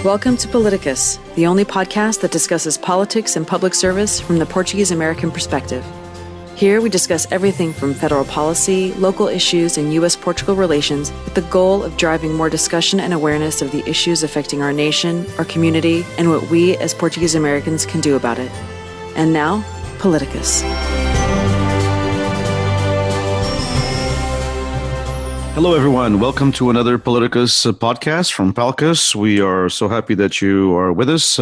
Welcome to PALITICUS, the only podcast that discusses politics and public service from the Portuguese American perspective. Here we discuss everything from federal policy, local issues, and U.S.-Portugal relations with the goal of driving more discussion and awareness of the issues affecting our nation, our community, and what we as Portuguese Americans can do about it. And now, PALITICUS. Hello, everyone. Welcome to another PALITICUS podcast from PALCUS. We are so happy that you are with us.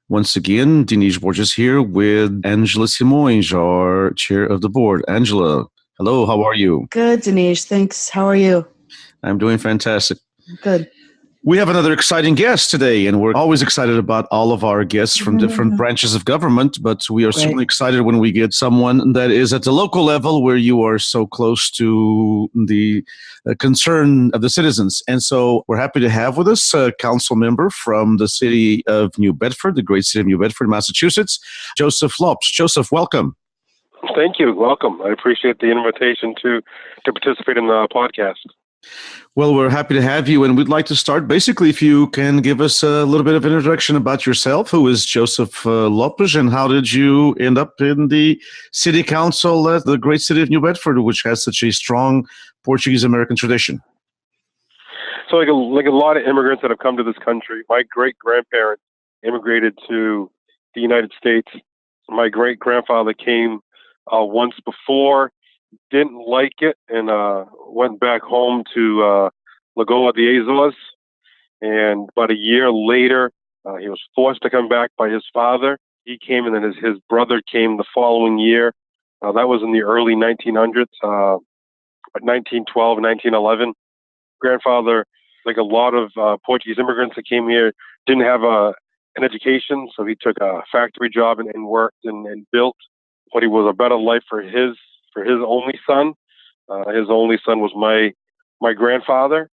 Once again, Denise Borges here with Angela Simões, our chair of the board. Angela, hello. How are you? Good, Denise. Thanks. How are you? I'm doing fantastic. Good. We have another exciting guest today, and we're always excited about all of our guests from different branches of government, but we are certainly excited when we get someone that is at the local level where you are so close to the concern of the citizens. And so we're happy to have with us a council member from the city of New Bedford, the great city of New Bedford, Massachusetts, Joseph Lopes. Joseph, welcome. Thank you. Welcome. I appreciate the invitation to participate in the podcast. Well, we're happy to have you, and we'd like to start. Basically, if you can give us a little bit of introduction about yourself. Who is Joseph Lopes, and how did you end up in the city council at the great city of New Bedford, which has such a strong Portuguese-American tradition? So like a lot of immigrants that have come to this country, my great-grandparents immigrated to the United States. My great-grandfather came once before, didn't like it, and went back home to Lagoa de Azores. And about a year later, he was forced to come back by his father. He came, and then his brother came the following year. That was in the early 1900s, 1912, 1911. Grandfather, like a lot of Portuguese immigrants that came here, didn't have an education, so he took a factory job and worked and built what he was a better life for his only son. His only son was my grandfather.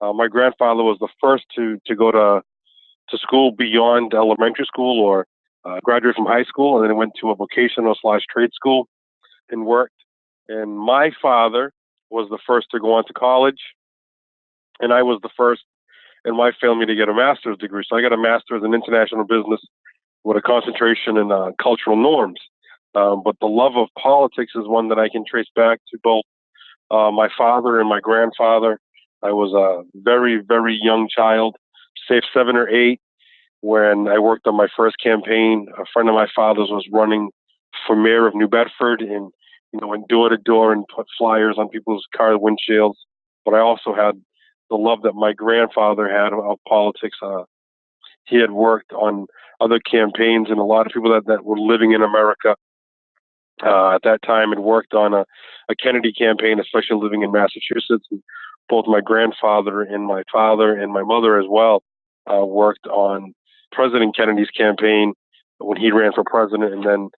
My grandfather was the first to go to school beyond elementary school or graduate from high school, and then went to a vocational/trade school and worked. And my father was the first to go on to college, and I was the first in my family to get a master's degree. So I got a master's in international business with a concentration in cultural norms. But the love of politics is one that I can trace back to both my father and my grandfather. I was a very, very young child, say 7 or 8, when I worked on my first campaign. A friend of my father's was running for mayor of New Bedford, and went door to door and put flyers on people's car windshields. But I also had the love that my grandfather had of politics. He had worked on other campaigns, and a lot of people that were living in America at that time had worked on a Kennedy campaign, especially living in Massachusetts. And both my grandfather and my father and my mother as well worked on President Kennedy's campaign when he ran for president, and then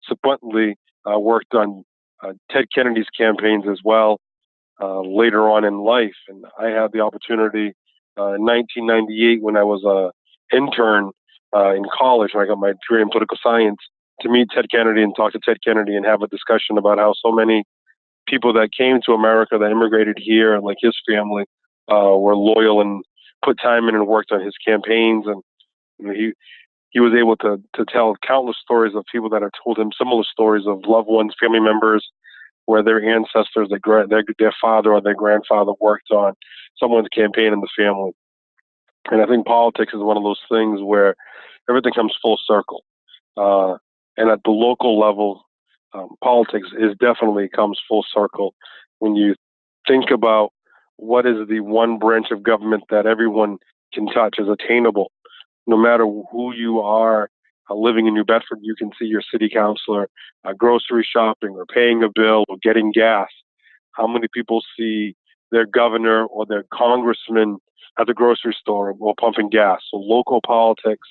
subsequently worked on Ted Kennedy's campaigns as well later on in life. And I had the opportunity in 1998, when I was an intern in college, when I got my degree in political science, to meet Ted Kennedy and talk to Ted Kennedy and have a discussion about how so many people that came to America, that immigrated here, like his family, were loyal and put time in and worked on his campaigns. And he was able to tell countless stories of people that have told him similar stories of loved ones, family members, where their ancestors, their father or their grandfather worked on someone's campaign in the family. And I think politics is one of those things where everything comes full circle. And at the local level, politics definitely comes full circle when you think about what is the one branch of government that everyone can touch, is attainable. No matter who you are living in New Bedford, you can see your city councilor grocery shopping or paying a bill or getting gas. How many people see their governor or their congressman at the grocery store or pumping gas? So local politics,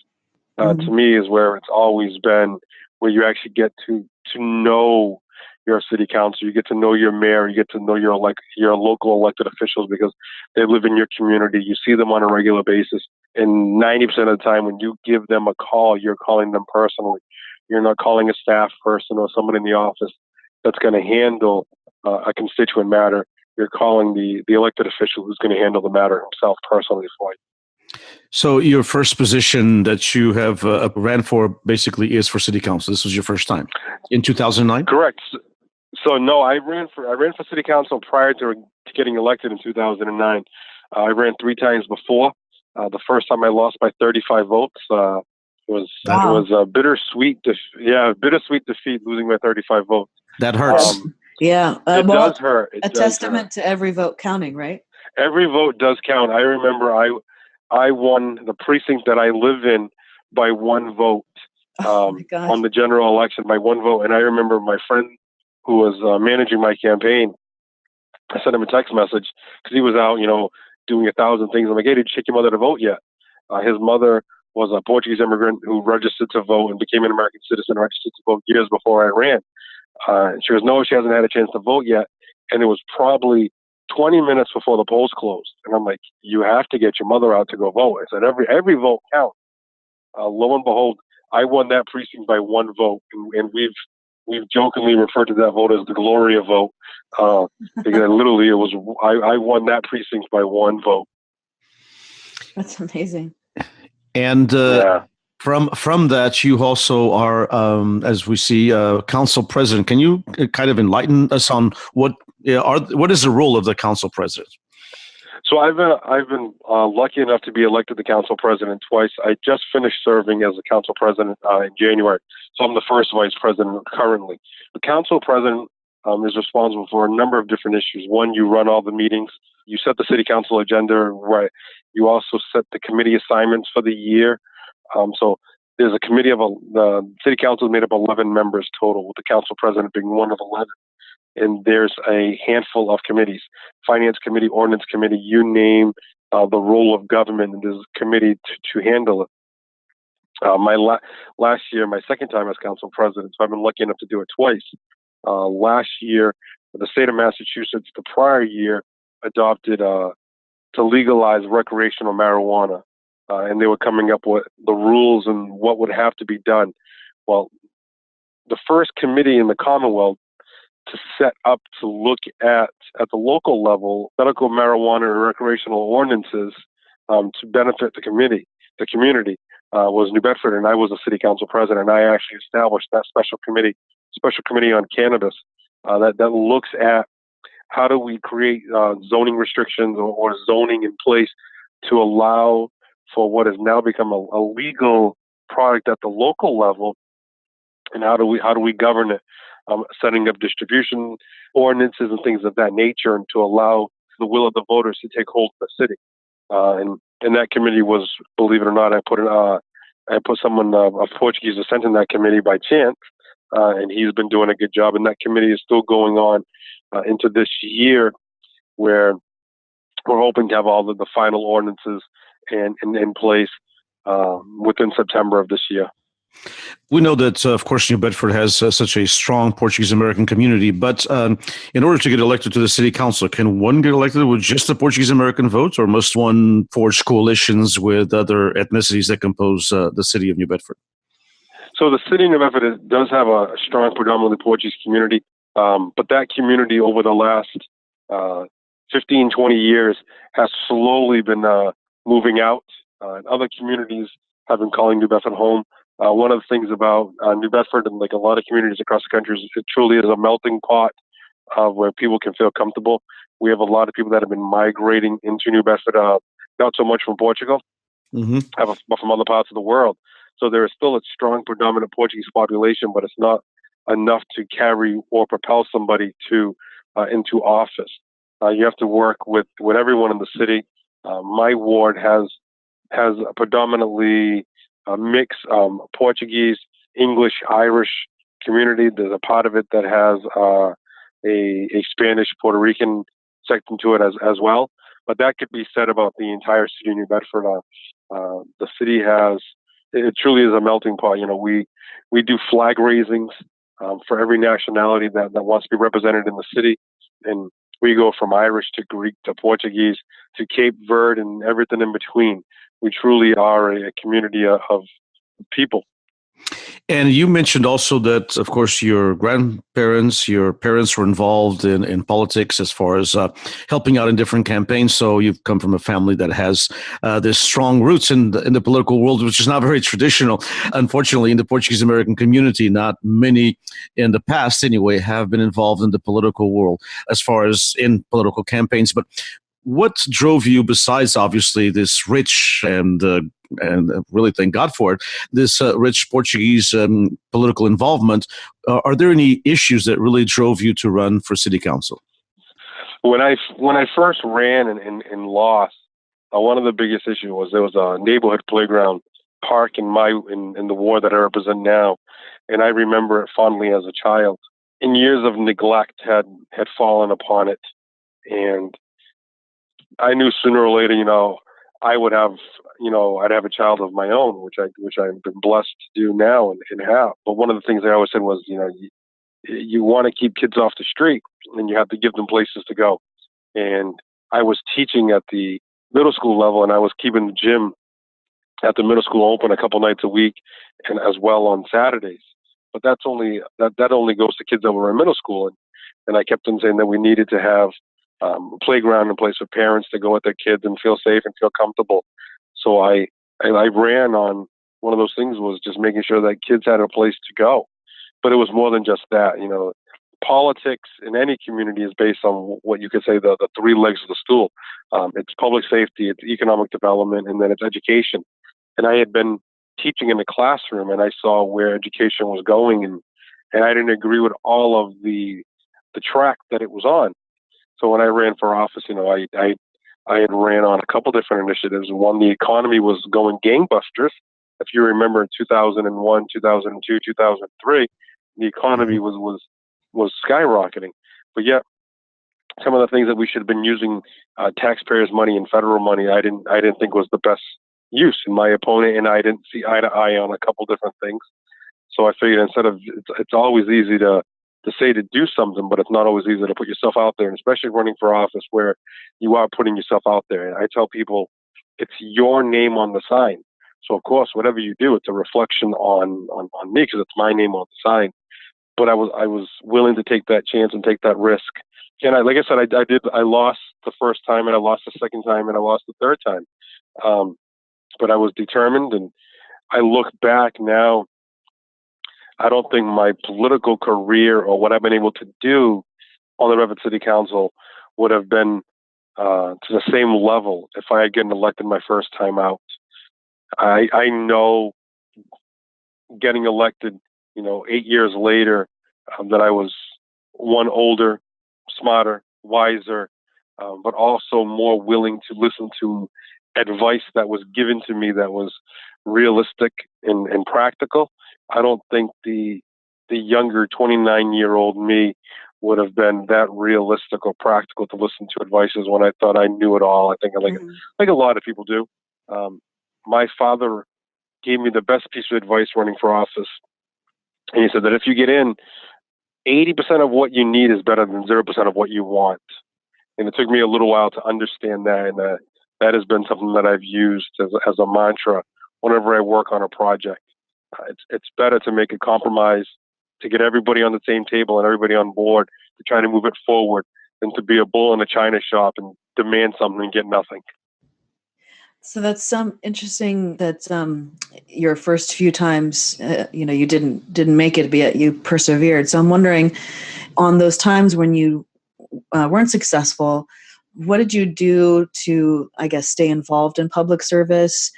to me, is where it's always been, where you actually get to know your city council, you get to know your mayor, you get to know your local elected officials, because they live in your community. You see them on a regular basis, and 90% of the time when you give them a call, you're calling them personally. You're not calling a staff person or someone in the office that's going to handle a constituent matter. You're calling the elected official who's going to handle the matter himself personally for you. So your first position that you have ran for basically is for city council. This was your first time in 2009? Correct. So no, I ran for city council prior to getting elected in 2009. I ran 3 times before. The first time I lost by 35 votes. It was a bittersweet defeat, losing by 35 votes. That hurts. Yeah. It does hurt. A testament to every vote counting, right? Every vote does count. I remember I won the precinct that I live in by 1 vote on the general election, by 1 vote. And I remember my friend who was managing my campaign, I sent him a text message because he was out, doing 1,000 things. I'm like, hey, did you take your mother to vote yet? His mother was a Portuguese immigrant who registered to vote and became an American citizen, registered to vote years before I ran. She goes, no, she hasn't had a chance to vote yet. And it was probably 20 minutes before the polls closed. And I'm like, you have to get your mother out to go vote. I said, every vote counts. Lo and behold, I won that precinct by 1 vote. And we've jokingly referred to that vote as the Gloria vote. Because literally I won that precinct by 1 vote. That's amazing. And from that, you also are, as we see, council president. Can you kind of enlighten us on what is the role of the council president? So I've been lucky enough to be elected the council president twice. I just finished serving as the council president in January, so I'm the first vice president currently. The council president is responsible for a number of different issues. One, you run all the meetings. You set the city council agenda, right? You also set the committee assignments for the year. So there's a committee of the city council is made up of 11 members total, with the council president being one of 11. And there's a handful of committees: finance committee, ordinance committee, you name the role of government, and there's a committee to handle it. Last year, my second time as council president, so I've been lucky enough to do it twice. Last year, the state of Massachusetts, the prior year, adopted to legalize recreational marijuana. And they were coming up with the rules and what would have to be done. Well, the first committee in the Commonwealth to set up to look at the local level medical marijuana and recreational ordinances to benefit the community was New Bedford, and I was a city council president. I actually established that special committee on cannabis that looks at how do we create zoning restrictions or zoning in place to allow for what has now become a legal product at the local level, and how do we govern it, setting up distribution ordinances and things of that nature, and to allow the will of the voters to take hold of the city. And that committee was, believe it or not, I put someone of Portuguese descent in that committee by chance, and he's been doing a good job. And that committee is still going on into this year, where we're hoping to have all of the final ordinances in place within September of this year. We know that, of course, New Bedford has such a strong Portuguese American community, but in order to get elected to the city council, can one get elected with just the Portuguese American vote, or must one forge coalitions with other ethnicities that compose the city of New Bedford? So the city of New Bedford does have a strong, predominantly Portuguese community, but that community over the last 15, 20 years has slowly been moving out. And other communities have been calling New Bedford home. One of the things about New Bedford, and like a lot of communities across the country, is it truly is a melting pot where people can feel comfortable. We have a lot of people that have been migrating into New Bedford, not so much from Portugal, but from other parts of the world. So there is still a strong, predominant Portuguese population, but it's not enough to carry or propel somebody into office. You have to work with everyone in the city. My ward has a predominantly mix Portuguese, English, Irish community. There's a part of it that has a Spanish, Puerto Rican section to it as well. But that could be said about the entire city of New Bedford. The city it truly is a melting pot. We do flag raisings for every nationality that wants to be represented in the city, and we go from Irish to Greek to Portuguese to Cape Verde and everything in between. We truly are a community of people. And you mentioned also that, of course, your grandparents, your parents were involved in politics as far as helping out in different campaigns. So you've come from a family that has this strong roots in the political world, which is not very traditional. Unfortunately, in the Portuguese American community, not many in the past anyway have been involved in the political world as far as in political campaigns. But what drove you, besides obviously this rich and really thank God for it, this rich Portuguese political involvement? Are there any issues that really drove you to run for city council? When I first ran and lost, one of the biggest issues was there was a neighborhood playground park in the ward that I represent now, and I remember it fondly as a child. And years of neglect had fallen upon it, and I knew sooner or later, I would have, I'd have a child of my own, which I've been blessed to do now and have. But one of the things I always said was, you want to keep kids off the street, and you have to give them places to go. And I was teaching at the middle school level, and I was keeping the gym at the middle school open a couple nights a week, and as well on Saturdays. But that only goes to kids that were in middle school, and I kept on saying that we needed to have a playground in place for parents to go with their kids and feel safe and feel comfortable. So I ran on one of those things was just making sure that kids had a place to go. But it was more than just that. Politics in any community is based on what you could say the three legs of the stool. It's public safety, it's economic development, and then it's education. And I had been teaching in the classroom, and I saw where education was going, and I didn't agree with all of the track that it was on. So when I ran for office, I had ran on a couple different initiatives. One, the economy was going gangbusters. If you remember, in 2001, 2002, 2003, the economy was skyrocketing. But yet, some of the things that we should have been using taxpayers' money and federal money, I didn't think was the best use. In my opponent and I didn't see eye to eye on a couple different things. So I figured instead of it's always easy to say to do something, but it's not always easy to put yourself out there, and especially running for office where you are putting yourself out there. And I tell people, it's your name on the sign. So of course, whatever you do, it's a reflection on me because it's my name on the sign. But I was willing to take that chance and take that risk. And like I said, I lost the first time, and I lost the second time, and I lost the third time. But I was determined, and I look back now. I don't think my political career or what I've been able to do on the Bedford City Council would have been to the same level if I had gotten elected my first time out. I know getting elected, 8 years later, that I was one older, smarter, wiser, but also more willing to listen to advice that was given to me that was realistic and practical. I don't think the younger 29-year-old me would have been that realistic or practical to listen to advices when I thought I knew it all. I think like a lot of people do. My father gave me the best piece of advice running for office. And he said that if you get in, 80% of what you need is better than 0% of what you want. And it took me a little while to understand that. And that has been something that I've used as a mantra whenever I work on a project. It's better to make a compromise, to get everybody on the same table and everybody on board to try to move it forward than to be a bull in a china shop and demand something and get nothing. So that's interesting that your first few times, you didn't make it, but yet you persevered. So I'm wondering, on those times when you weren't successful, what did you do to, I guess, stay involved in public service?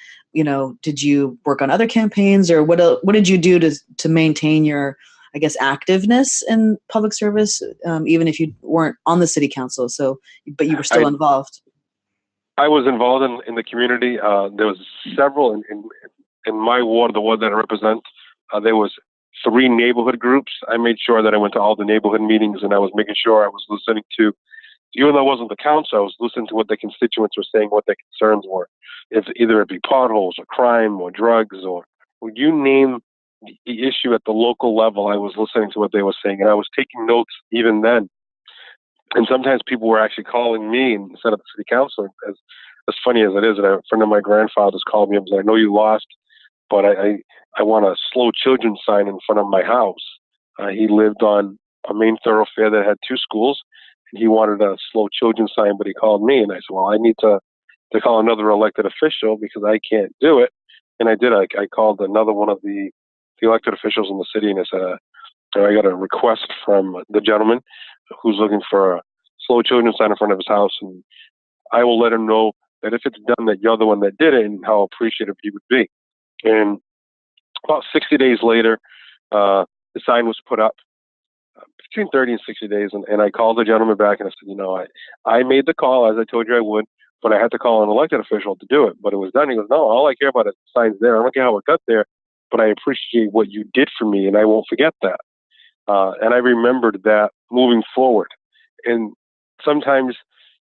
Did you work on other campaigns, or what did you do to maintain your, I guess, activeness in public service, even if you weren't on the city council? But you were still involved. I was involved in the community. There was several in my ward, the ward that I represent. There was 3 neighborhood groups. I made sure that I went to all the neighborhood meetings, and I was making sure I was listening to, even though I wasn't the council, I was listening to what the constituents were saying, what their concerns were. If either it be potholes or crime or drugs or you name the issue at the local level, I was listening to what they were saying, and I was taking notes even then. And sometimes people were actually calling me instead of the city council. As funny as it is, a friend of my grandfather's called me up and said, "I know you lost, but I want a slow children sign in front of my house. He lived on a main thoroughfare that had two schools, and he wanted a slow children sign, but he called me, and I said, well, I need to call another elected official because I can't do it. And I did. I called another one of the elected officials in the city, and I said, I got a request from the gentleman who's looking for a slow children sign in front of his house, and I will let him know that if it's done, that you're the one that did it, and how appreciative he would be. And about 60 days later, the sign was put up, between 30 and 60 days. And I called the gentleman back and I said, I made the call as I told you I would, but I had to call an elected official to do it. But it was done. He goes, no, all I care about is the sign's there. I don't care how it got there, but I appreciate what you did for me, and I won't forget that. And I remembered that moving forward. And sometimes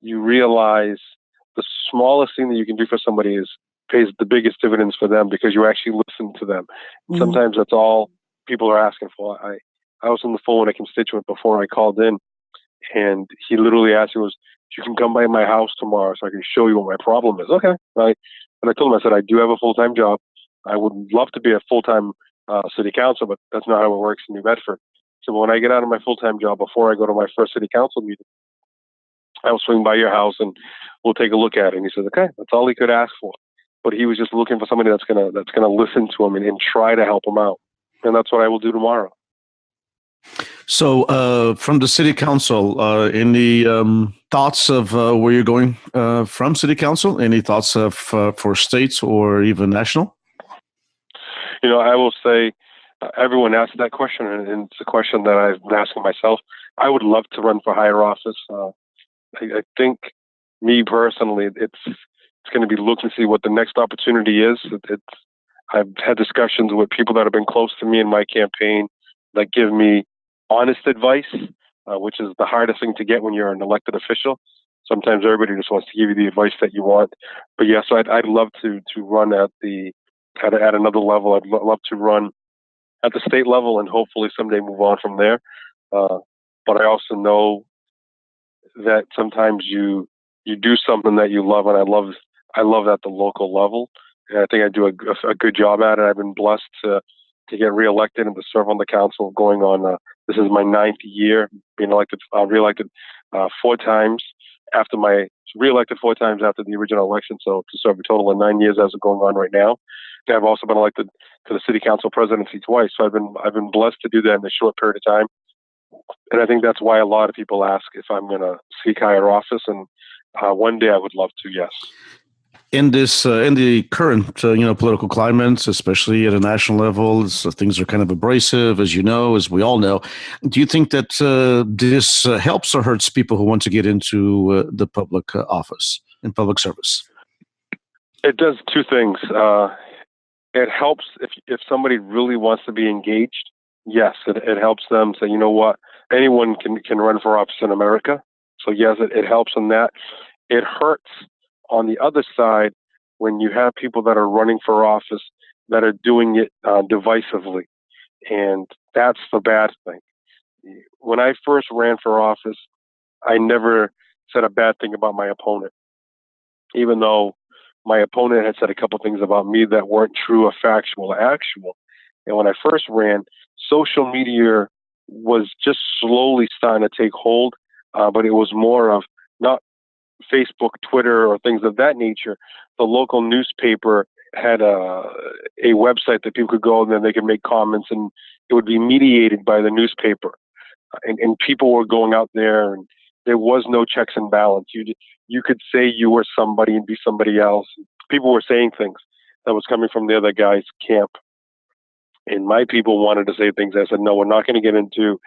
you realize the smallest thing that you can do for somebody pays the biggest dividends for them because you actually listen to them. Mm-hmm. Sometimes that's all people are asking for. I was on the phone with a constituent before I called in, and he literally asked me, you can come by my house tomorrow so I can show you what my problem is. Okay. Right. And I told him, I said, I do have a full-time job. I would love to be a full-time city council, but that's not how it works in New Bedford. So when I get out of my full-time job, before I go to my first city council meeting, I'll swing by your house and we'll take a look at it. And he said, okay, that's all he could ask for. But he was just looking for somebody that's gonna listen to him and try to help him out. And that's what I will do tomorrow. So from the city council, any thoughts of where you're going from city council? Any thoughts of for states or even national? I will say everyone asks that question, and it's a question that I've been asking myself. I would love to run for higher office. I think, me personally, it's going to be looking to see what the next opportunity is. I've had discussions with people that have been close to me in my campaign that give me honest advice, which is the hardest thing to get when you're an elected official. Sometimes everybody just wants to give you the advice that you want. But yes, I'd love to run at another level. I'd love to run at the state level and hopefully someday move on from there. But I also know that sometimes you do something that you love, and I love at the local level. And I think I do a good job at it. I've been blessed to get reelected and to serve on the council going on. This is my 9th year being reelected 4 times reelected 4 times after the original election. So to serve a total of 9 years as it's going on right now. And I've also been elected to the city council presidency twice. So I've been blessed to do that in a short period of time. And I think that's why a lot of people ask if I'm going to seek higher office. And one day I would love to, yes. In the current political climate, especially at a national level, things are kind of abrasive, as we all know. Do you think that this helps or hurts people who want to get into the public office in public service? It does 2 things. It helps if somebody really wants to be engaged. Yes, it helps them say, you know what, anyone can run for office in America. So yes, it helps in that. It hurts on the other side when you have people that are running for office that are doing it divisively. And that's the bad thing. When I first ran for office, I never said a bad thing about my opponent, even though my opponent had said a couple things about me that weren't true or factual or actual. And when I first ran, social media was just slowly starting to take hold, but it was more of not Facebook, Twitter, or things of that nature. The local newspaper had a website that people could go and then they could make comments, and it would be mediated by the newspaper. And people were going out there, and there was no checks and balance. You could say you were somebody and be somebody else. People were saying things that was coming from the other guy's camp. And my people wanted to say things. I said, no, we're not going to get into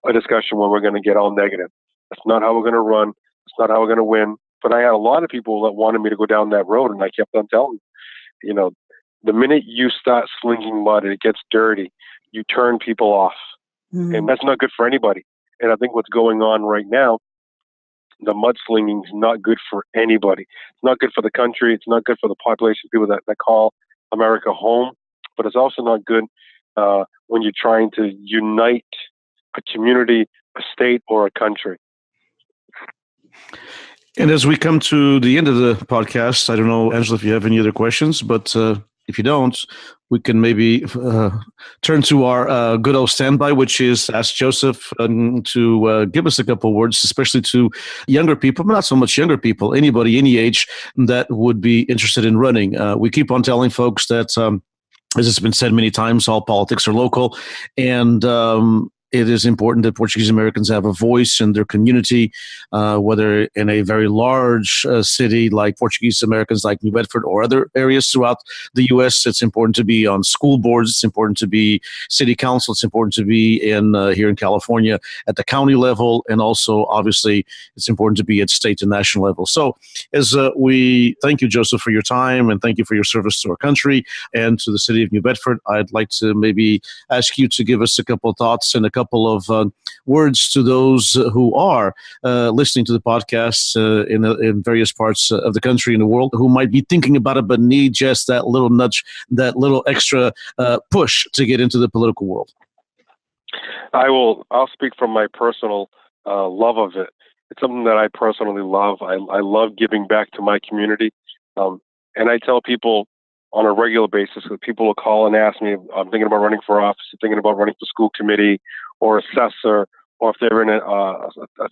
a discussion where we're going to get all negative. That's not how we're going to run. It's not how we're going to win. But I had a lot of people that wanted me to go down that road, and I kept on telling them, the minute you start slinging mud and it gets dirty, you turn people off. Mm-hmm. And that's not good for anybody. And I think what's going on right now, the mudslinging is not good for anybody. It's not good for the country. It's not good for the population of people that call America home. But it's also not good when you're trying to unite a community, a state, or a country. And as we come to the end of the podcast, I don't know, Angela, if you have any other questions, but If you don't, we can maybe turn to our good old standby, which is ask Joseph to give us a couple words, especially to younger people, but not so much younger people, anybody, any age that would be interested in running. We keep on telling folks that, as it's been said many times, all politics are local, and it is important that Portuguese Americans have a voice in their community, whether in a very large city like Portuguese Americans like New Bedford or other areas throughout the U.S. It's important to be on school boards. It's important to be city council. It's important to be in here in California at the county level. And also, obviously, it's important to be at state and national level. So as we thank you, Joseph, for your time, and thank you for your service to our country and to the city of New Bedford, I'd like to maybe ask you to give us a couple of thoughts and a couple of words to those who are listening to the podcast in various parts of the country and the world, who might be thinking about it but need just that little nudge, that little extra push to get into the political world. I'll speak from my personal love of it. It's something that I personally love. I love giving back to my community. And I tell people on a regular basis, that people will call and ask me, I'm thinking about running for office, thinking about running for school committee or assessor, or if they're in a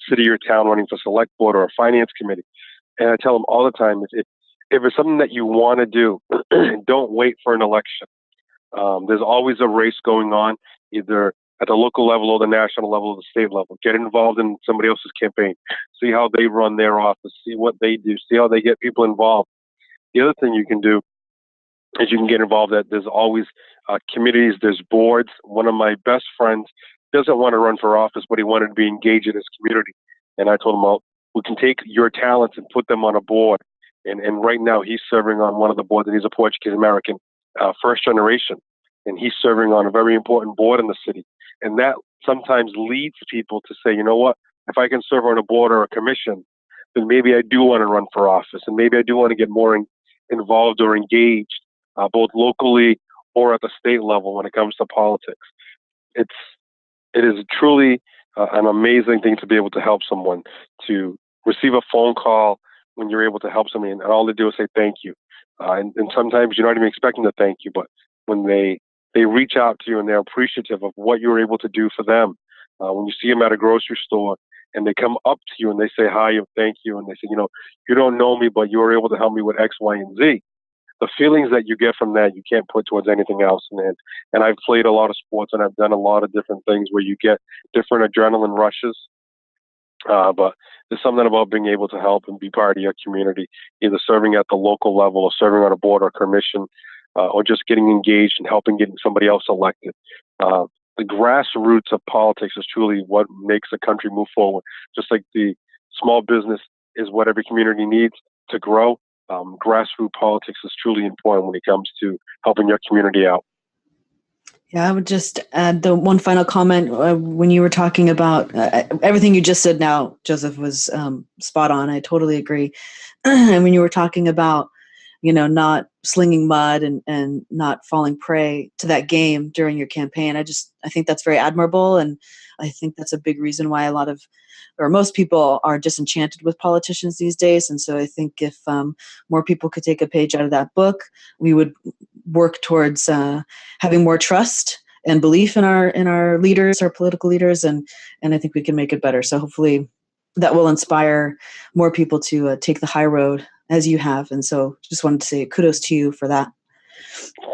city or town running for select board or a finance committee. And I tell them all the time, if it's something that you want to do, don't wait for an election. There's always a race going on, either at the local level or the national level or the state level. Get involved in somebody else's campaign. See how they run their office. See what they do. See how they get people involved. The other thing you can do is you can get involved that there's always committees, there's boards. One of my best friends doesn't want to run for office, but he wanted to be engaged in his community. And I told him, well, we can take your talents and put them on a board. And right now he's serving on one of the boards, and he's a Portuguese American, first generation. And he's serving on a very important board in the city. And that sometimes leads people to say, you know what, if I can serve on a board or a commission, then maybe I do want to run for office. And maybe I do want to get more involved or engaged, both locally or at the state level when it comes to politics. It is truly an amazing thing to be able to help someone, to receive a phone call when you're able to help somebody, and all they do is say thank you. And sometimes you're not even expecting to thank you, but when they reach out to you and they're appreciative of what you were able to do for them, when you see them at a grocery store and they come up to you and they say hi and thank you, and they say, you know, you don't know me, but you were able to help me with X, Y, and Z. The feelings that you get from that, you can't put towards anything else. And I've played a lot of sports, and I've done a lot of different things where you get different adrenaline rushes. But there's something about being able to help and be part of your community, either serving at the local level or serving on a board or commission, or just getting engaged and helping getting somebody else elected. The grassroots of politics is truly what makes a country move forward. Just like the small business is what every community needs to grow. Grassroots politics is truly important when it comes to helping your community out. Yeah, I would just add the one final comment. When you were talking about everything you just said now, Joseph, was spot on. I totally agree. And when you were talking about, you know, not slinging mud and not falling prey to that game during your campaign, I think that's very admirable. And I think that's a big reason why most people are disenchanted with politicians these days. And so I think if more people could take a page out of that book, we would work towards having more trust and belief in our leaders, our political leaders, and I think we can make it better. So hopefully that will inspire more people to take the high road as you have. And so just wanted to say kudos to you for that.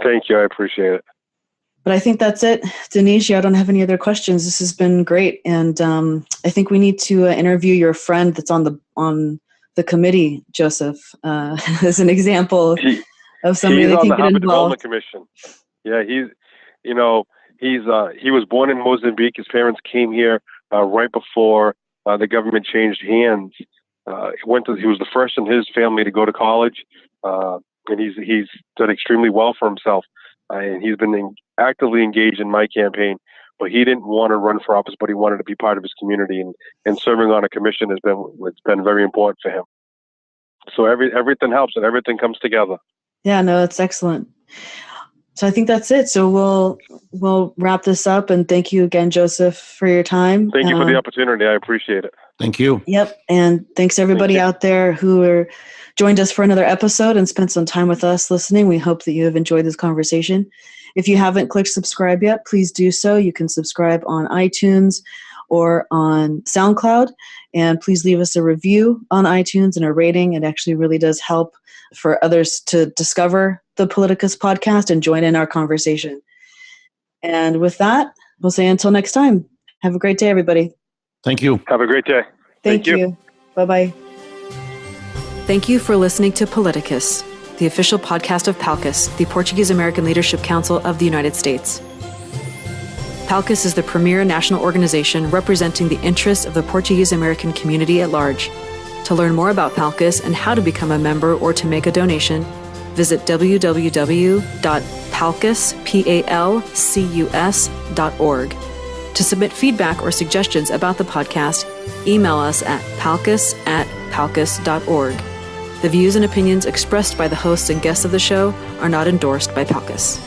Thank you. I appreciate it. But I think that's it. Denise, I don't have any other questions. This has been great. And I think we need to interview your friend that's on the committee, Joseph, as an example of somebody that can get involved. Development Commission. Yeah, he was born in Mozambique. His parents came here right before the government changed hands. He was the first in his family to go to college, and he's done extremely well for himself. And he's been actively engaged in my campaign, but he didn't want to run for office, but he wanted to be part of his community, and serving on a commission it's been very important for him. So everything helps and everything comes together. Yeah, no, that's excellent. So I think that's it. So we'll wrap this up, and thank you again, Joseph, for your time. Thank you for the opportunity. I appreciate it. Thank you. Yep. And thanks everybody out there who are joined us for another episode and spent some time with us listening. We hope that you have enjoyed this conversation. If you haven't clicked subscribe yet, please do so. You can subscribe on iTunes or on SoundCloud. And please leave us a review on iTunes and a rating. It actually really does help for others to discover the Politicus podcast and join in our conversation. And with that, we'll say until next time. Have a great day, everybody. Thank you. Have a great day. Thank you. Bye-bye. Thank you for listening to Politicus, the official podcast of PALCUS, the Portuguese American Leadership Council of the United States. PALCUS is the premier national organization representing the interests of the Portuguese American community at large. To learn more about PALCUS and how to become a member or to make a donation, visit www.palcus.org. To submit feedback or suggestions about the podcast, email us at palcus@palcus.org. The views and opinions expressed by the hosts and guests of the show are not endorsed by PALCUS.